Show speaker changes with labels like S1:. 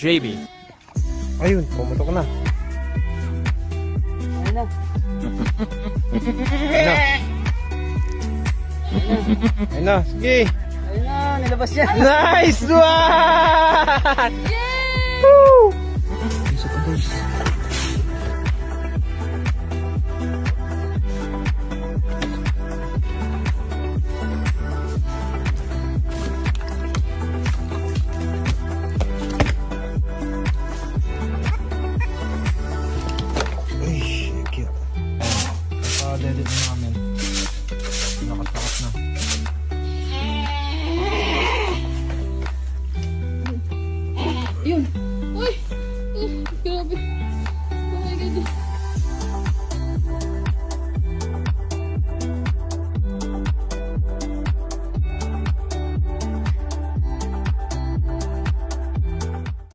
S1: JB.
S2: Ayun, pumutok na.
S3: Ayun na.
S2: Ayun na. Ayun na, sige.
S3: Ayun na, nilabas niya.
S2: Nice one!
S3: Yay!
S2: Woo! Isa pa guys.